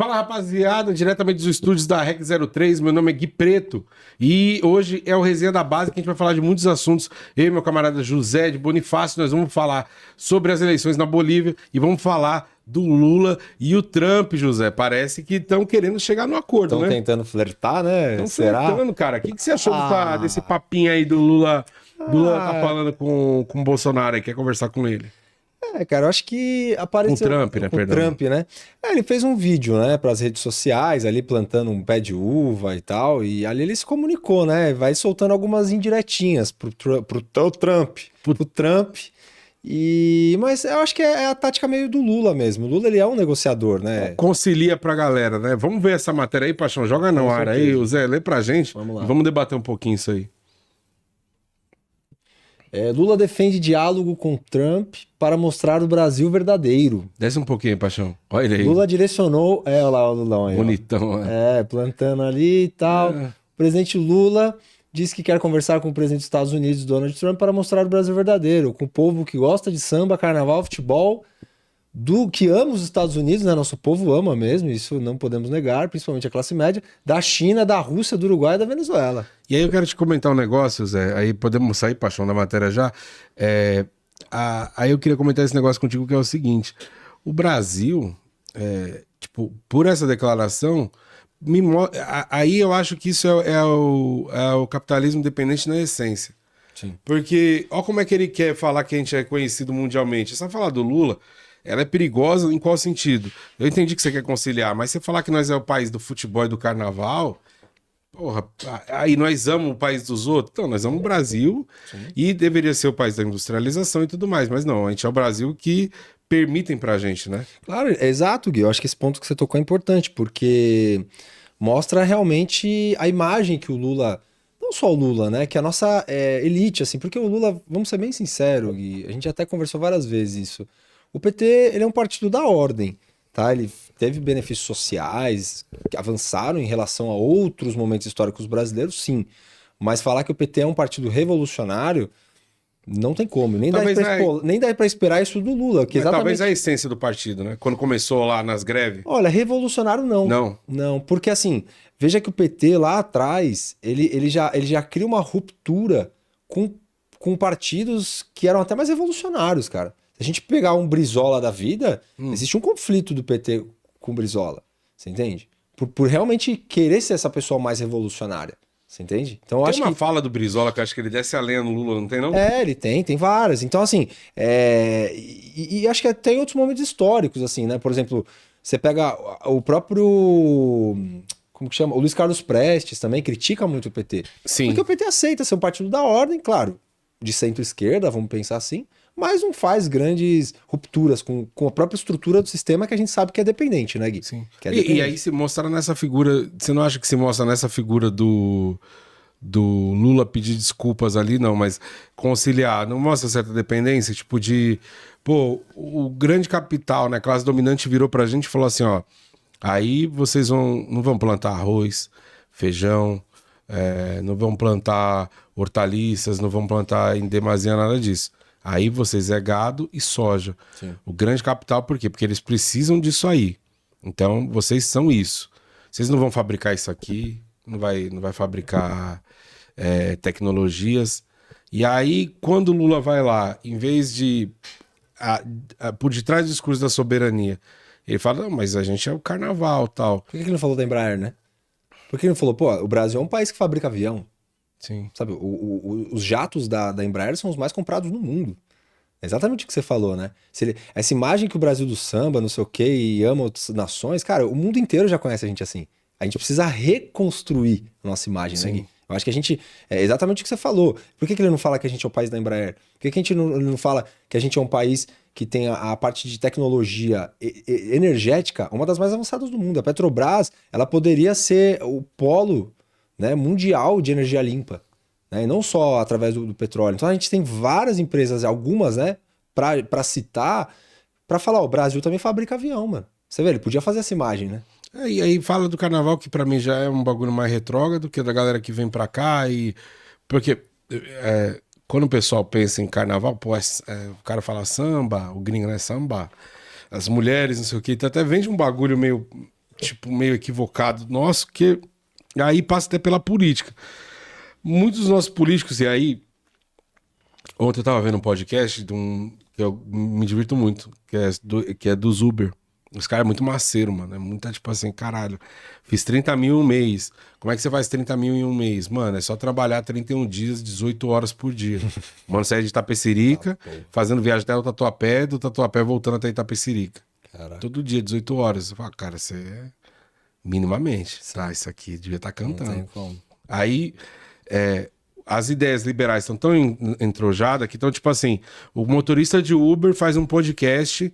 Fala, rapaziada, diretamente dos estúdios da REC 03, meu nome é Gui Preto e hoje é o Resenha da Base que a gente vai falar de muitos assuntos. Eu e meu camarada José de Bonifácio, nós vamos falar sobre as eleições na Bolívia e vamos falar do Lula e o Trump, José. Parece que estão querendo chegar no acordo, Estão né? tentando flertar, né? Estão Será? flertando, cara. O que você achou Ah. desse papinho aí do Lula? Do Lula tá Ah. falando com o Bolsonaro aí, quer conversar com ele? Cara, eu acho que apareceu... Com o Trump, né, Com o perdão. Trump, né? Ele fez um vídeo, né, para as redes sociais, ali plantando um pé de uva e tal, e ali ele se comunicou, né? Vai soltando algumas indiretinhas pro Trump. Mas eu acho que é a tática meio do Lula mesmo. O Lula, ele é um negociador, né? Concilia pra galera, né? Vamos ver essa matéria aí, Paixão. Joga no ar aí, o Zé, lê pra gente. Vamos lá. E vamos debater um pouquinho isso aí. Lula defende diálogo com Trump para mostrar o Brasil verdadeiro. Desce um pouquinho, Paixão. Olha ele aí. Lula direcionou... Olha lá o Lulão aí. Bonitão, né? Plantando ali e tal. É. O presidente Lula disse que quer conversar com o presidente dos Estados Unidos, Donald Trump, para mostrar o Brasil verdadeiro, com o povo que gosta de samba, carnaval, futebol, que ama os Estados Unidos, né? Nosso povo ama mesmo, isso não podemos negar, principalmente a classe média, da China, da Rússia, do Uruguai e da Venezuela. E aí eu quero te comentar um negócio, Zé. Aí podemos sair, Paixão, da matéria já. Aí eu queria comentar esse negócio contigo, que é o seguinte. O Brasil, por essa declaração... Aí eu acho que isso é o capitalismo dependente na essência. Sim. Porque, olha como é que ele quer falar que a gente é conhecido mundialmente. Essa fala do Lula, ela é perigosa em qual sentido? Eu entendi que você quer conciliar, mas você falar que nós é o país do futebol e do carnaval, porra, aí nós amamos o país dos outros? Então, nós amamos o Brasil. Sim. E deveria ser o país da industrialização e tudo mais, mas não, a gente é o Brasil que permitem pra gente, né? Claro, exato, Gui. Eu acho que esse ponto que você tocou é importante, porque mostra realmente a imagem que o Lula, não só o Lula, né, que a nossa elite, assim, porque o Lula, vamos ser bem sinceros, Gui, a gente até conversou várias vezes isso, o PT, ele é um partido da ordem, tá? Ele teve benefícios sociais que avançaram em relação a outros momentos históricos brasileiros, sim, mas falar que o PT é um partido revolucionário, não tem como, nem dá pra esperar isso do Lula. Que exatamente... Talvez a essência do partido, né? Quando começou lá nas greves. Olha, revolucionário não. Não, porque assim, veja que o PT lá atrás, ele já cria uma ruptura com partidos que eram até mais revolucionários, cara. Se a gente pegar um Brizola da vida, existe um conflito do PT com o Brizola, você entende? Por realmente querer ser essa pessoa mais revolucionária. Você entende? Então, eu tem acho uma fala do Brizola que eu acho que ele desce a lenha no Lula, não tem não? Ele tem várias. Então, assim, e acho que tem outros momentos históricos, assim, né? Por exemplo, você pega o próprio, como que chama? O Luiz Carlos Prestes também critica muito o PT. Sim. Porque o PT aceita ser um partido da ordem, claro, de centro-esquerda, vamos pensar assim, mas não faz grandes rupturas com a própria estrutura do sistema que a gente sabe que é dependente, né, Gui? Sim. E aí se mostra nessa figura, você não acha que se mostra nessa figura do Lula pedir desculpas ali, não, mas conciliar, não mostra certa dependência, tipo de, pô, o grande capital, né, a classe dominante virou pra gente e falou assim, ó, aí vocês não vão plantar arroz, feijão, não vão plantar hortaliças, não vão plantar em demasia nada disso. Aí vocês é gado e soja. Sim. O grande capital, por quê? Porque eles precisam disso aí. Então, vocês são isso. Vocês não vão fabricar isso aqui, não vai fabricar tecnologias. E aí, quando o Lula vai lá, em vez de... por detrás do discurso da soberania, ele fala, não, mas a gente é o carnaval e tal. Por que ele não falou da Embraer, né? Por que ele não falou, pô, o Brasil é um país que fabrica avião. Sim. Sabe, os jatos da Embraer são os mais comprados no mundo. É exatamente o que você falou, né? Essa imagem que o Brasil do samba, não sei o quê, e ama outras nações, cara, o mundo inteiro já conhece a gente assim. A gente precisa reconstruir a nossa imagem, né, Gui? Eu acho que a gente... É exatamente o que você falou. Por que ele não fala que a gente é o país da Embraer? Por que a gente não fala que a gente é um país que tem a parte de tecnologia energética, uma das mais avançadas do mundo? A Petrobras, ela poderia ser o polo, né, mundial de energia limpa, né? E não só através do petróleo. Então a gente tem várias empresas, algumas, né, para citar, para falar, o Brasil também fabrica avião, mano. Você vê, ele podia fazer essa imagem, né? E aí fala do carnaval, que pra mim já é um bagulho mais retrógrado, que é da galera que vem pra cá e... Porque quando o pessoal pensa em carnaval, pô, o cara fala samba, o gringo, né, samba, as mulheres, não sei o que, então até vende um bagulho meio tipo, meio equivocado nosso, que aí passa até pela política. Muitos dos nossos políticos, e aí, ontem eu tava vendo um podcast de que eu me divirto muito, que é dos Uber. Os caras é muito maceiro, mano. É muito tipo assim, caralho. Fiz 30 mil em um mês. Como é que você faz 30 mil em um mês? Mano, é só trabalhar 31 dias, 18 horas por dia. Mano, sai de Itapecerica, fazendo viagem até o Tatuapé, do Tatuapé voltando até Itapecerica. Caraca. Todo dia, 18 horas. Eu falo, cara, você é minimamente. Tá, isso aqui devia estar cantando. Não tem como. Aí, as ideias liberais estão tão entrojadas que estão, tipo assim, o motorista de Uber faz um podcast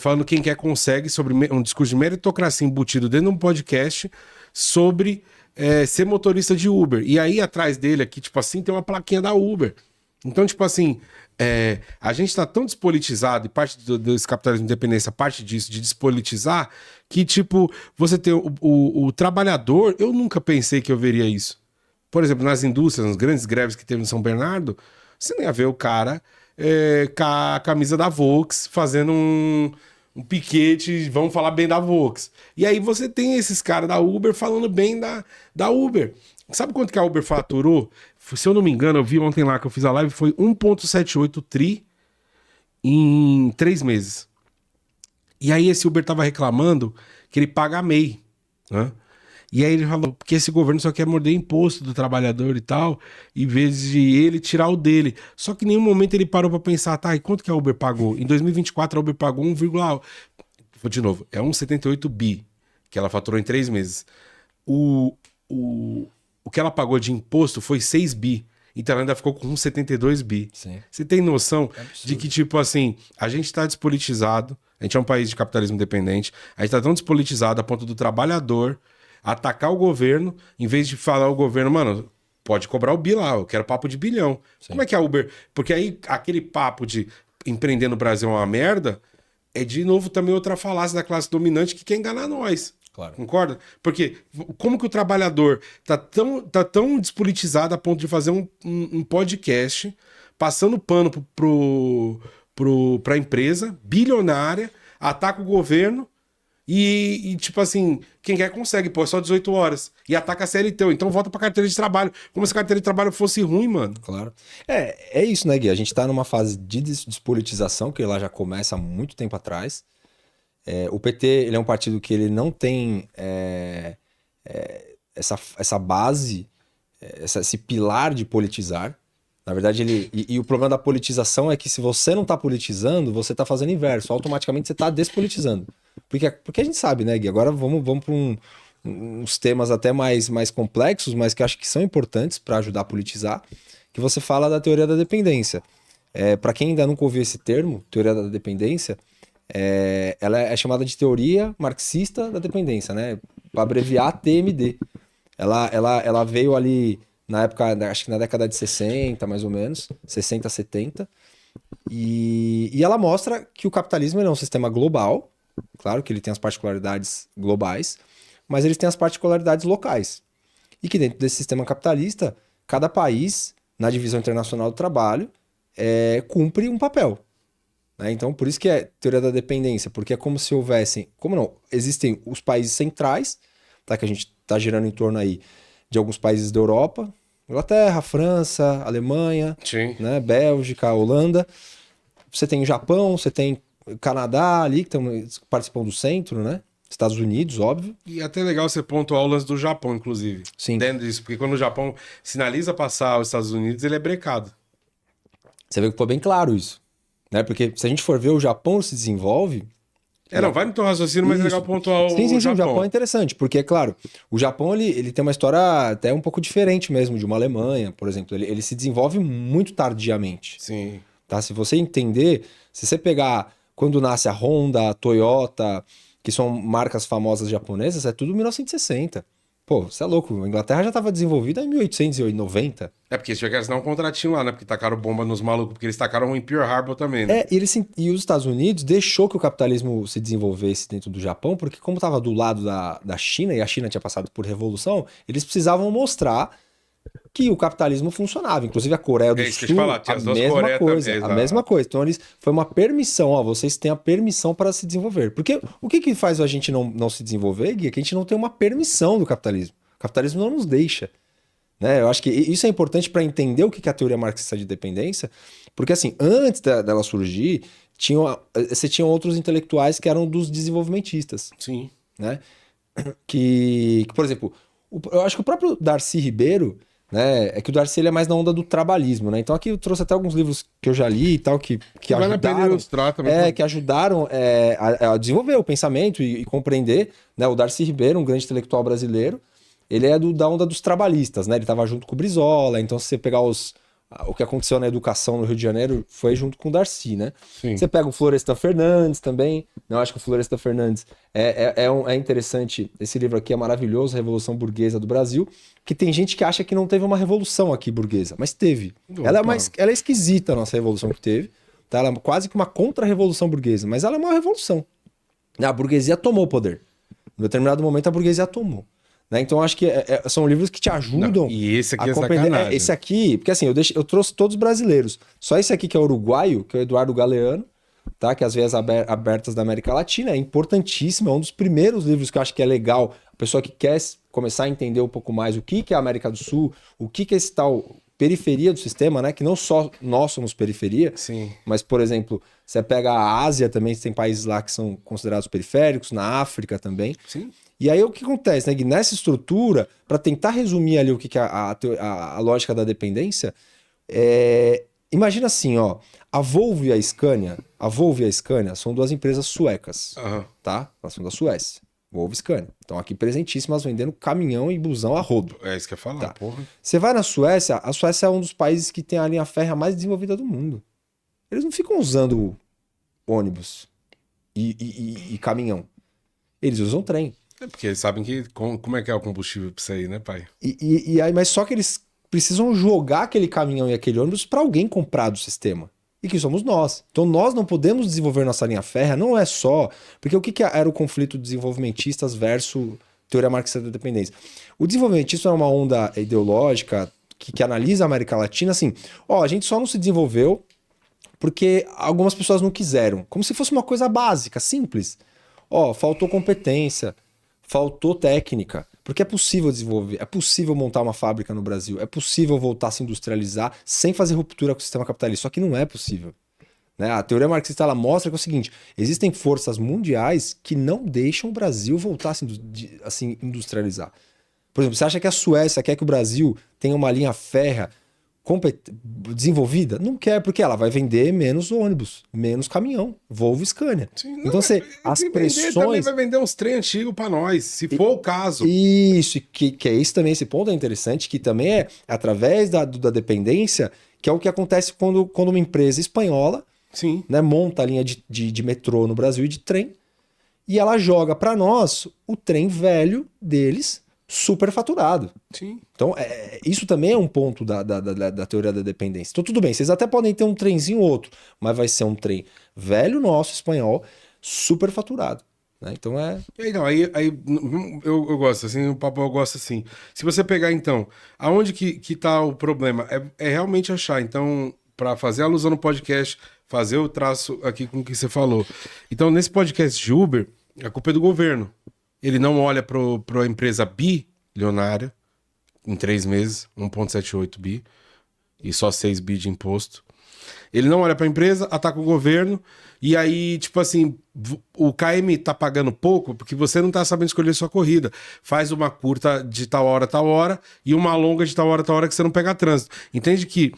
falando quem quer consegue, sobre um discurso de meritocracia embutido dentro de um podcast sobre ser motorista de Uber. E aí, atrás dele aqui, tipo assim, tem uma plaquinha da Uber. Então, tipo assim, a gente tá tão despolitizado, e parte desse capitalismo de independência, parte disso, de despolitizar, que, tipo, você tem o trabalhador, eu nunca pensei que eu veria isso. Por exemplo, nas indústrias, nas grandes greves que teve em São Bernardo, você não ia ver o cara com a camisa da Volks fazendo um piquete, vamos falar bem da Volks. E aí você tem esses caras da Uber falando bem da Uber. Sabe quanto que a Uber faturou? Se eu não me engano, eu vi ontem lá que eu fiz a live, foi 1,78 tri em 3 meses. E aí esse Uber tava reclamando que ele paga a MEI, né? E aí ele falou, porque esse governo só quer morder imposto do trabalhador e tal, em vez de ele tirar o dele. Só que em nenhum momento ele parou pra pensar, tá, e quanto que a Uber pagou? Em 2024 a Uber pagou 1,1... De novo, é 1,78 bi, que ela faturou em 3 meses. O que ela pagou de imposto foi 6 bi. Então ela ainda ficou com 1,72 bi. Sim. Você tem noção de que, tipo assim, a gente tá despolitizado, a gente é um país de capitalismo independente, a gente tá tão despolitizado a ponto do trabalhador atacar o governo, em vez de falar ao governo, mano, pode cobrar o bi lá, eu quero papo de bilhão. Sim. Como é que é a Uber? Porque aí aquele papo de empreender no Brasil é uma merda, é de novo também outra falácia da classe dominante que quer enganar nós. Claro. Concorda? Porque como que o trabalhador tá tão despolitizado a ponto de fazer um podcast passando pano pra empresa bilionária, ataca o governo e tipo assim, quem quer consegue, pô, é só 18 horas. E ataca a CLT, então volta pra carteira de trabalho. Como se a carteira de trabalho fosse ruim, mano. Claro. É isso, né, Gui? A gente tá numa fase de despolitização, que lá já começa há muito tempo atrás. O PT, ele é um partido que ele não tem essa base, esse pilar de politizar. Na verdade, e o problema da politização é que se você não tá politizando, você tá fazendo inverso. Automaticamente você tá despolitizando. Porque a gente sabe, né, Gui? Agora vamos para uns temas até mais complexos, mas que eu acho que são importantes para ajudar a politizar, que você fala da teoria da dependência. Para quem ainda nunca ouviu esse termo, teoria da dependência, ela é chamada de teoria marxista da dependência, né? Para abreviar TMD. Ela veio ali na época, acho que na década de 60, mais ou menos, 60, 70, e ela mostra que o capitalismo é um sistema global, claro que ele tem as particularidades globais, mas ele tem as particularidades locais. E que dentro desse sistema capitalista, cada país, na divisão internacional do trabalho, cumpre um papel. Então, por isso que é teoria da dependência, porque é como se houvessem... Como não? Existem os países centrais, tá? Que a gente está girando em torno aí de alguns países da Europa, Inglaterra, França, Alemanha, né? Bélgica, Holanda. Você tem o Japão, você tem o Canadá ali, que participam do centro, né? Estados Unidos, óbvio. E até legal você pontuar o lance do Japão, inclusive. Sim. Dentro disso, porque quando o Japão sinaliza passar os Estados Unidos, ele é brecado. Você vê que ficou bem claro isso. Né? Porque se a gente for ver, o Japão se desenvolve... Não, vai no teu raciocínio, mas é legal pontuar sim, o Japão. O Japão é interessante, porque, é claro, o Japão ele tem uma história até um pouco diferente mesmo de uma Alemanha, por exemplo. Ele se desenvolve muito tardiamente. Sim. Tá? Se você entender, se você pegar quando nasce a Honda, a Toyota, que são marcas famosas japonesas, é tudo 1960. Pô, você é louco, a Inglaterra já estava desenvolvida em 1890. Porque eles tiveram que assinar um contratinho lá, né? Porque tacaram bomba nos malucos, porque eles tacaram em Pearl Harbor também, né? E os Estados Unidos deixou que o capitalismo se desenvolvesse dentro do Japão, porque como estava do lado da China, e a China tinha passado por revolução, eles precisavam mostrar que o capitalismo funcionava. Inclusive a Coreia do É isso que eu Sul, ia te falar, tinha a as duas mesma Coreias coisa, também, a exato. mesma coisa. Então foi uma permissão, ó, vocês têm a permissão para se desenvolver. Porque o que faz a gente não se desenvolver, Gui, é que a gente não tem uma permissão do capitalismo. O capitalismo não nos deixa. Né? Eu acho que isso é importante para entender o que é a teoria marxista de dependência, porque assim, antes dela surgir, você tinha outros intelectuais que eram dos desenvolvimentistas, Sim. né? Por exemplo, eu acho que o próprio Darcy Ribeiro, né? É que o Darcy ele é mais na onda do trabalhismo, né? Então aqui eu trouxe até alguns livros que eu já li e tal, que Vale a pena ajudaram, ilustrar também. que ajudaram a desenvolver o pensamento e compreender, né? O Darcy Ribeiro, um grande intelectual brasileiro, ele é da onda dos trabalhistas, né? Ele estava junto com o Brizola, então se você pegar o que aconteceu na educação no Rio de Janeiro foi junto com o Darcy, né? Sim. Você pega o Florestan Fernandes também. Eu acho que o Florestan Fernandes é interessante. Esse livro aqui é maravilhoso, Revolução Burguesa do Brasil, que tem gente que acha que não teve uma revolução aqui burguesa, mas teve. Opa. Ela é esquisita a nossa revolução que teve. Tá? Ela é quase que uma contra-revolução burguesa, mas ela é uma revolução. A burguesia tomou o poder. Em determinado momento a burguesia tomou. Né? Então eu acho que são livros que te ajudam E esse aqui a é compreender. sacanagem. Esse aqui, porque assim, eu trouxe todos brasileiros. Só esse aqui que é uruguaio, que é o Eduardo Galeano, tá? Que é As Veias Abertas da América Latina, é importantíssimo, é um dos primeiros livros que eu acho que é legal. A pessoa que quer começar a entender um pouco mais o que é a América do Sul, o que é esse tal periferia do sistema, né? Que não só nós somos periferia, Sim. mas, por exemplo, você pega a Ásia também, tem países lá que são considerados periféricos, na África também. Sim. E aí o que acontece, né? Que nessa estrutura, para tentar resumir ali o que é a lógica da dependência, imagina assim, ó, a Volvo e a Scania são duas empresas suecas, Aham. tá? Elas são da Suécia, Volvo e Scania. Então aqui presentíssimas vendendo caminhão e busão a rodo. É isso que eu ia falar, Tá. porra. Você vai na Suécia, a Suécia é um dos países que tem a linha férrea mais desenvolvida do mundo. Eles não ficam usando ônibus e caminhão. Eles usam trem. É porque eles sabem como é que é o combustível pra isso aí, né, pai? Aí, mas só que eles precisam jogar aquele caminhão e aquele ônibus para alguém comprar do sistema. E que somos nós. Então nós não podemos desenvolver nossa linha férrea, não é só. Porque o que era o conflito desenvolvimentistas versus teoria marxista da dependência? O desenvolvimentismo é uma onda ideológica que analisa a América Latina assim: ó, a gente só não se desenvolveu porque algumas pessoas não quiseram. Como se fosse uma coisa básica, simples. Ó, faltou competência. Faltou técnica, porque é possível desenvolver, é possível montar uma fábrica no Brasil, é possível voltar a se industrializar sem fazer ruptura com o sistema capitalista, só que não é possível. Né? A teoria marxista ela mostra que é o seguinte, existem forças mundiais que não deixam o Brasil voltar a se industrializar. Por exemplo, você acha que a Suécia quer que o Brasil tenha uma linha férrea desenvolvida? Não quer, porque ela vai vender menos ônibus, menos caminhão, Volvo e Scania. Sim, Então as também pressões... vai vender uns trem antigos pra nós, se for o caso. Isso, que é isso também, esse ponto é interessante, que também é através da dependência, que é o que acontece quando uma empresa espanhola, Sim. né, monta a linha de metrô no Brasil e de trem, e ela joga para nós o trem velho deles, superfaturado. Sim. Então, isso também é um ponto da teoria da dependência. Então, tudo bem, vocês até podem ter um trenzinho ou outro, mas vai ser um trem velho nosso, espanhol, superfaturado. Né? Então eu gosto, assim, o papo eu gosto assim. Se você pegar, então, aonde que tá o problema? É realmente achar. Então, para fazer alusão no podcast, fazer o traço aqui com o que você falou. Então, nesse podcast de Uber, a culpa é do governo. Ele não olha para a empresa bilionária, em 3 meses, 1,78 bi, e só 6 bi de imposto. Ele não olha para a empresa, ataca o governo, e aí, tipo assim, o KM tá pagando pouco porque você não tá sabendo escolher sua corrida. Faz uma curta de tal hora, e uma longa de tal hora que você não pega trânsito. Entende que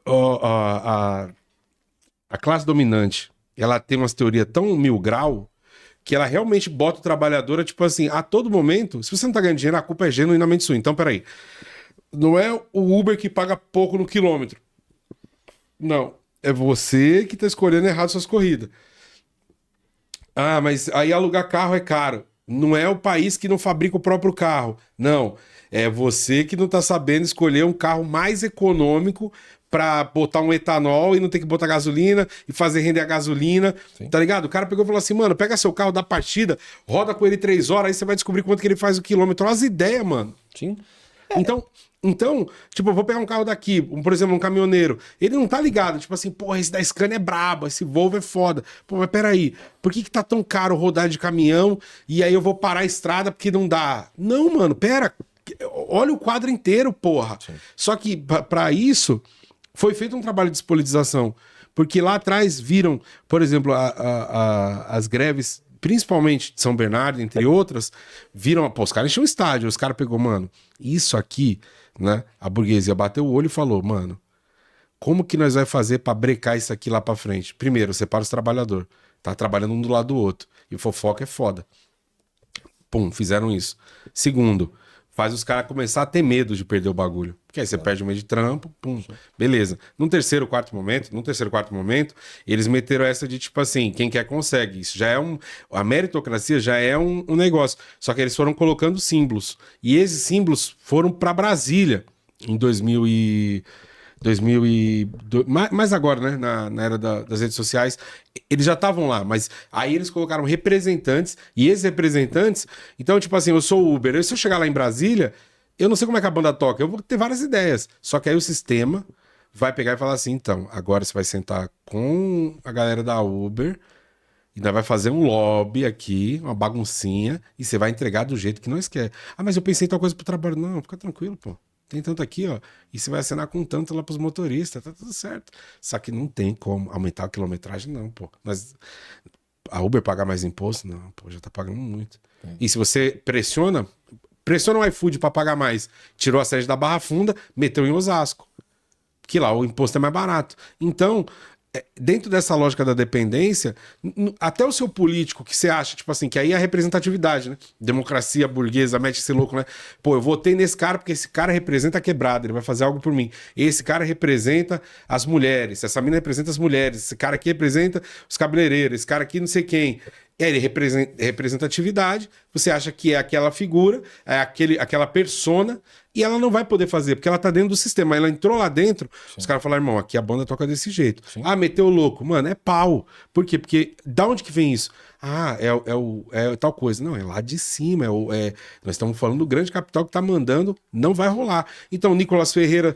a classe dominante, ela tem umas teorias tão mil grau que ela realmente bota o trabalhador, tipo assim, a todo momento, se você não tá ganhando dinheiro, a culpa é genuinamente sua. Então, peraí, não é o Uber que paga pouco no quilômetro. Não, é você que tá escolhendo errado suas corridas. Ah, mas aí alugar carro é caro. Não é o país que não fabrica o próprio carro. Não, é você que não tá sabendo escolher um carro mais econômico pra botar um etanol e não ter que botar gasolina e fazer render a gasolina. Sim. Tá ligado? O cara pegou e falou assim, mano, pega seu carro, dá partida, roda com ele 3 horas, aí você vai descobrir quanto que ele faz o quilômetro. Olha as ideias, mano. Sim. Então, tipo, eu vou pegar um carro daqui, por exemplo, um caminhoneiro. Ele não tá ligado, tipo assim, porra, esse da Scania é brabo, esse Volvo é foda. Pô, mas peraí, por que tá tão caro rodar de caminhão e aí eu vou parar a estrada porque não dá? Não, mano, pera, olha o quadro inteiro, porra. Sim. Só que pra isso foi feito um trabalho de despolitização. Porque lá atrás viram, por exemplo, as greves, principalmente de São Bernardo, entre outras, viram, pô, os caras encheram o estádio, os caras pegou, mano, isso aqui, né, a burguesia bateu o olho e falou, mano, como que nós vai fazer pra brecar isso aqui lá pra frente? Primeiro, separa os trabalhadores, tá trabalhando um do lado do outro, e fofoca é foda. Pum, fizeram isso. Segundo, faz os caras começar a ter medo de perder o bagulho. Porque aí você perde o meio de trampo, pum, beleza. No terceiro, quarto momento, eles meteram essa de tipo assim, quem quer consegue. Isso já é a meritocracia já é um negócio. Só que eles foram colocando símbolos. E esses símbolos foram para Brasília em 2002, mas agora, né, na era das redes sociais, eles já estavam lá, mas aí eles colocaram representantes, e esses representantes, então, tipo assim, eu sou Uber, se eu chegar lá em Brasília, eu não sei como é que a banda toca, eu vou ter várias ideias, só que aí o sistema vai pegar e falar assim, então, agora você vai sentar com a galera da Uber, e nós vai fazer um lobby aqui, uma baguncinha, e você vai entregar do jeito que nós quer. Ah, mas eu pensei em tal coisa pro trabalho. Não, fica tranquilo, pô. Tem tanto aqui, ó, e você vai assinar com tanto lá pros motoristas, tá tudo certo. Só que não tem como aumentar a quilometragem, não, pô. Mas a Uber pagar mais imposto? Não, pô, já tá pagando muito. E se você pressiona o iFood pra pagar mais, tirou a sede da Barra Funda, meteu em Osasco. Que lá o imposto é mais barato. Então, dentro dessa lógica da dependência, até o seu político que você acha, tipo assim, que aí é a representatividade, né? Democracia burguesa, mete esse louco, né? Pô, eu votei nesse cara porque esse cara representa a quebrada, ele vai fazer algo por mim. Esse cara representa as mulheres, essa mina representa as mulheres, esse cara aqui representa os cabeleireiros, esse cara aqui não sei quem. Ele representa representatividade, você acha que é aquela figura, é aquela persona, e ela não vai poder fazer, porque ela tá dentro do sistema. Ela entrou lá dentro, sim. Os caras falaram, irmão, aqui a banda toca desse jeito. Sim. Ah, meteu o louco. Mano, é pau. Por quê? Porque da onde que vem isso? Ah, é tal coisa. Não, é lá de cima. Nós estamos falando do grande capital que tá mandando, não vai rolar. Então, Nicolas Ferreira,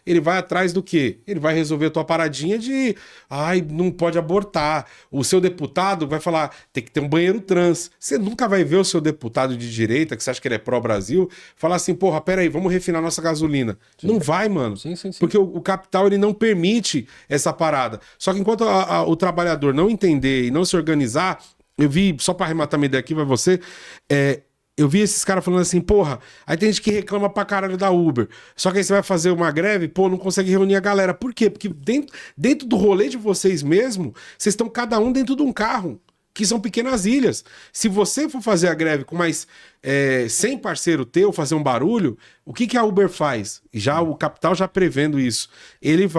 ele vai atrás do quê? Ele vai resolver a tua paradinha de, ai, não pode abortar. O seu deputado vai falar, tem que ter um banheiro trans. Você nunca vai ver o seu deputado de direita, que você acha que ele é pró-Brasil, falar assim, porra, peraí, vamos refinar nossa gasolina. Sim. Não vai, mano. Sim. Porque o capital, ele não permite essa parada. Só que enquanto o trabalhador não entender e não se organizar, eu vi, só pra arrematar minha ideia aqui, vai você, eu vi esses caras falando assim, porra, aí tem gente que reclama pra caralho da Uber. Só que aí você vai fazer uma greve, pô, não consegue reunir a galera. Por quê? Porque dentro do rolê de vocês mesmo, vocês estão cada um dentro de um carro, que são pequenas ilhas. Se você for fazer a greve com mais 100 parceiro teu, fazer um barulho, o que a Uber faz? Já o capital já prevendo isso. Ele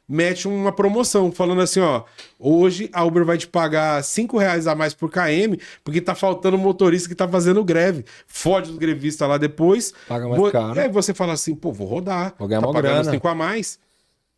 mete uma promoção, falando assim, ó, hoje a Uber vai te pagar R$5 a mais por km, porque tá faltando motorista que tá fazendo greve. Fode os grevistas lá depois. Paga mais caro. E aí você fala assim, pô, vou rodar. Vou ganhar tá uma pagando grana. 5 a mais.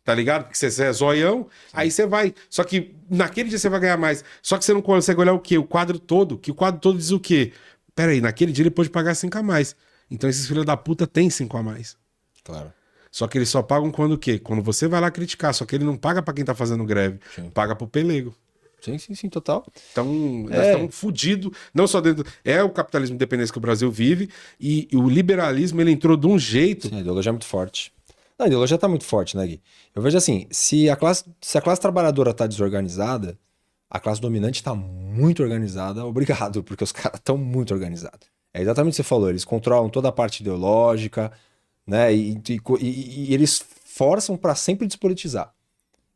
Tá ligado? Porque você é zoião, aí você vai. Só que naquele dia você vai ganhar mais. Só que você não consegue olhar o quê? O quadro todo. Que o quadro todo diz o quê? Pera aí, naquele dia ele pode pagar 5 a mais. Então esses filhos da puta têm 5 a mais. Claro. Só que eles só pagam quando o quê? Quando você vai lá criticar. Só que ele não paga pra quem tá fazendo greve. Sim. Paga pro pelego. Sim, total. Então, nós estamos fodidos, não só dentro... É o capitalismo de dependência que o Brasil vive, e o liberalismo, ele entrou de um jeito... Sim, a ideologia é muito forte. Não, a ideologia tá muito forte, né, Gui? Eu vejo assim, se a classe trabalhadora tá desorganizada, a classe dominante tá muito organizada, obrigado, porque os caras estão muito organizados. É exatamente o que você falou, eles controlam toda a parte ideológica, né, e eles forçam para sempre despolitizar.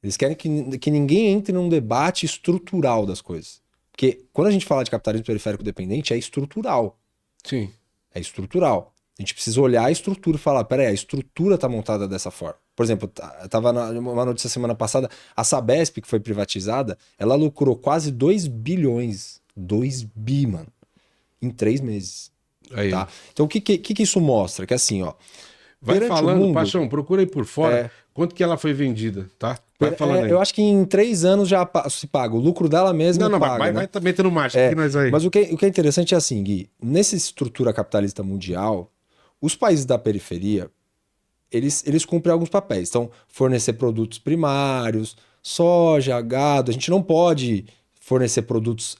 Eles querem que ninguém entre num debate estrutural das coisas. Porque quando a gente fala de capitalismo periférico dependente, é estrutural. Sim. É estrutural. A gente precisa olhar a estrutura e falar, peraí, a estrutura tá montada dessa forma. Por exemplo, tava numa notícia semana passada, a Sabesp, que foi privatizada, ela lucrou quase 2 bilhões. 2 bi, mano. Em 3 meses. Aí. Tá? Então o que isso mostra? Que assim, ó... Vai falando, Paixão, procura aí por fora quanto que ela foi vendida, tá? Vai falando aí. Eu acho que em 3 anos já se paga. O lucro dela mesma paga. Vai metendo marcha. Que nós aí. Mas o que é interessante é assim, Gui, nessa estrutura capitalista mundial, Os países da periferia, eles cumprem alguns papéis. Então, fornecer produtos primários, soja, gado. A gente não pode fornecer produtos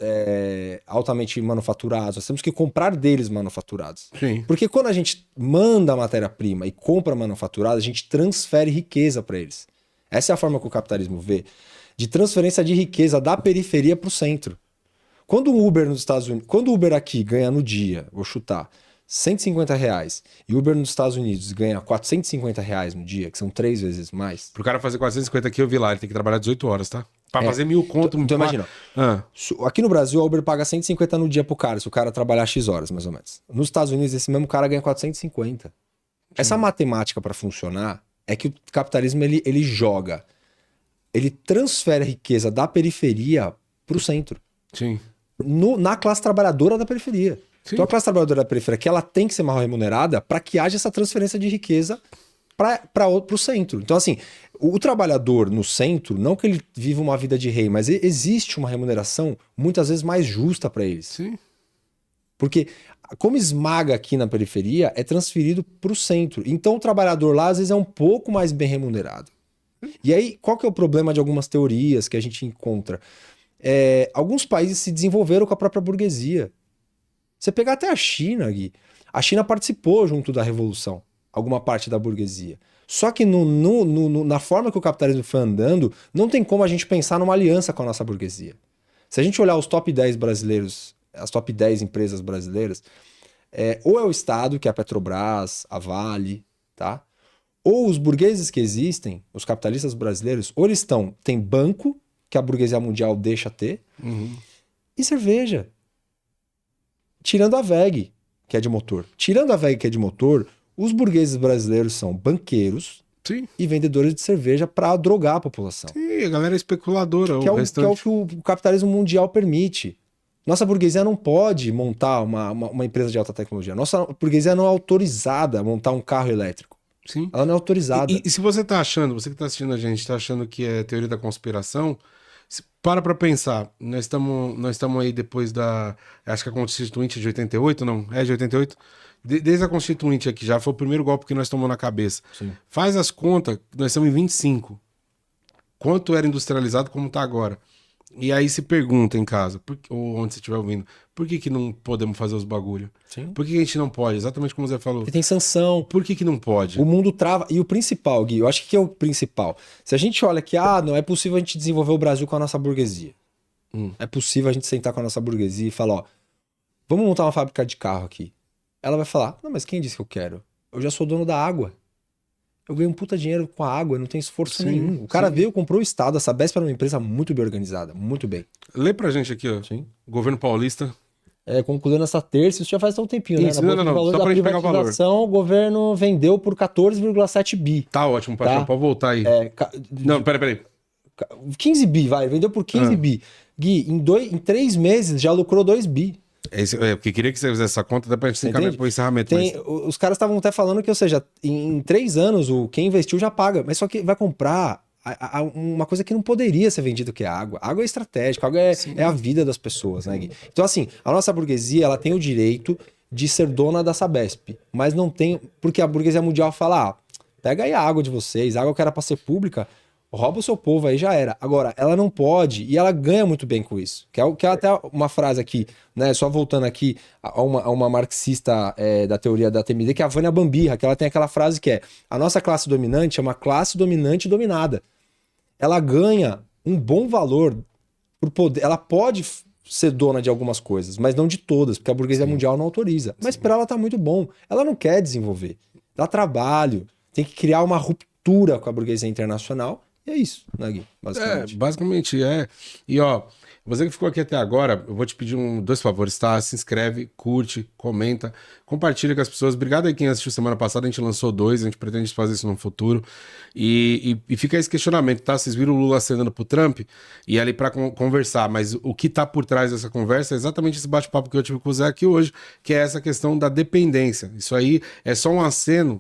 altamente manufaturados. Nós temos que comprar deles manufaturados. Sim. Porque quando a gente manda a matéria-prima e compra manufaturada, a gente transfere riqueza para eles. Essa é a forma que o capitalismo vê, de transferência de riqueza da periferia para o centro. Quando o Uber nos Estados Unidos, quando o Uber aqui ganha no dia, vou chutar, R$ 150, e o Uber nos Estados Unidos ganha R$ 450 no dia, que são 3 vezes mais. Pro cara fazer 450 aqui, eu vi lá, ele tem que trabalhar 18 horas, tá? Pra fazer 1.000 conto. Então imagina, aqui no Brasil a Uber paga 150 no dia pro cara, se o cara trabalhar X horas, mais ou menos. Nos Estados Unidos, esse mesmo cara ganha 450. Essa matemática para funcionar é que o capitalismo ele joga, ele transfere a riqueza da periferia pro centro. Sim. Na classe trabalhadora da periferia. Sim. Então a classe trabalhadora da periferia que ela tem que ser mal remunerada para que haja essa transferência de riqueza para o centro. Então assim, o trabalhador no centro, não que ele viva uma vida de rei, mas existe uma remuneração muitas vezes mais justa para eles. Sim. Porque como esmaga aqui na periferia, é transferido para o centro. Então o trabalhador lá às vezes é um pouco mais bem remunerado. E aí, qual que é o problema de algumas teorias que a gente encontra? Alguns países se desenvolveram com a própria burguesia. Você pegar até a China, Gui, a China participou junto da revolução, alguma parte da burguesia. Só que na forma que o capitalismo foi andando, não tem como a gente pensar numa aliança com a nossa burguesia. Se a gente olhar os top 10 brasileiros, as top 10 empresas brasileiras, ou é o Estado, que é a Petrobras, a Vale, tá? Ou os burgueses que existem, os capitalistas brasileiros, ou eles tem banco, que a burguesia mundial deixa ter, e cerveja. Tirando a VEG, que é de motor. Tirando a VEG, que é de motor, os burgueses brasileiros são banqueiros e vendedores de cerveja para drogar a população. Sim, a galera é especuladora. Que é o que o capitalismo mundial permite. Nossa burguesia não pode montar uma empresa de alta tecnologia. Nossa burguesia não é autorizada a montar um carro elétrico. Sim. Ela não é autorizada. E se você tá achando, você que tá assistindo a gente, tá achando que é teoria da conspiração, para pensar. Nós estamos aí depois acho que a Constituinte de 88, não? É de 88? Desde a Constituinte aqui, já foi o primeiro golpe que nós tomamos na cabeça. Sim. Faz as contas, nós estamos em 25. Quanto era industrializado, como tá agora? E aí se pergunta em casa, ou onde você estiver ouvindo, por que não podemos fazer os bagulho? Sim. Por que a gente não pode? Exatamente como você falou. Porque tem sanção. Por que não pode? O mundo trava. E o principal, Gui, eu acho que é o principal. Se a gente olha que, não é possível a gente desenvolver o Brasil com a nossa burguesia. É possível a gente sentar com a nossa burguesia e falar, vamos montar uma fábrica de carro aqui. Ela vai falar, não, mas quem disse que eu quero? Eu já sou dono da água. Eu ganho um puta dinheiro com a água, não tem esforço nenhum. O cara veio, comprou o Estado, a Sabesp era uma empresa muito bem organizada, muito bem. Lê pra gente aqui, ó. Sim. Governo paulista. Concluindo essa terça, isso já faz um tempinho, isso, né? Não, só pra gente pegar o valor. O governo vendeu por 14,7 bi. Tá ótimo, Paixão, pode voltar aí. Não, peraí. 15 bi, vai, vendeu por 15 bi. Gui, em 3 meses já lucrou 2 bi. Porque queria que você fizesse essa conta, dá pra gente encaminhar pro encerramento. Os caras estavam até falando que, ou seja, em 3 anos, quem investiu já paga, mas só que vai comprar uma coisa que não poderia ser vendida, que é água. Água é estratégica, água é a vida das pessoas, né, Gui? Então, assim, a nossa burguesia, ela tem o direito de ser dona da Sabesp, mas não tem, porque a burguesia mundial fala, pega aí a água de vocês, a água que era pra ser pública, rouba o seu povo aí, já era. Agora, ela não pode, e ela ganha muito bem com isso. Que é até uma frase aqui, né? Só voltando aqui a uma marxista da teoria da TMD, que é a Vânia Bambirra, que ela tem aquela frase que é: a nossa classe dominante é uma classe dominante dominada. Ela ganha um bom valor por poder. Ela pode ser dona de algumas coisas, mas não de todas, porque a burguesia mundial não autoriza. Mas para ela tá muito bom. Ela não quer desenvolver. Dá trabalho. Tem que criar uma ruptura com a burguesia internacional. E é isso, né, Gui? Basicamente é. E você que ficou aqui até agora, eu vou te pedir 2 favores, tá? Se inscreve, curte, comenta, compartilha com as pessoas. Obrigado aí quem assistiu semana passada, a gente lançou 2, a gente pretende fazer isso no futuro. E fica esse questionamento, tá? Vocês viram o Lula acenando pro Trump e ali pra conversar, mas o que tá por trás dessa conversa é exatamente esse bate-papo que eu tive com o Zé aqui hoje, que é essa questão da dependência. Isso aí é só um aceno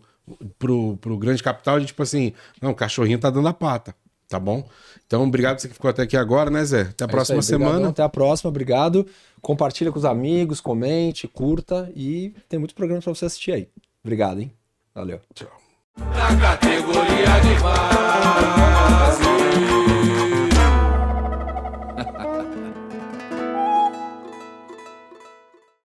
pro grande capital de tipo assim, não, o cachorrinho tá dando a pata, tá bom? Então, obrigado você que ficou até aqui agora, né, Zé? Até a próxima semana. Até a próxima, obrigado. Compartilha com os amigos, comente, curta e tem muitos programas pra você assistir aí. Obrigado, hein? Valeu. Tchau. Na categoria de base.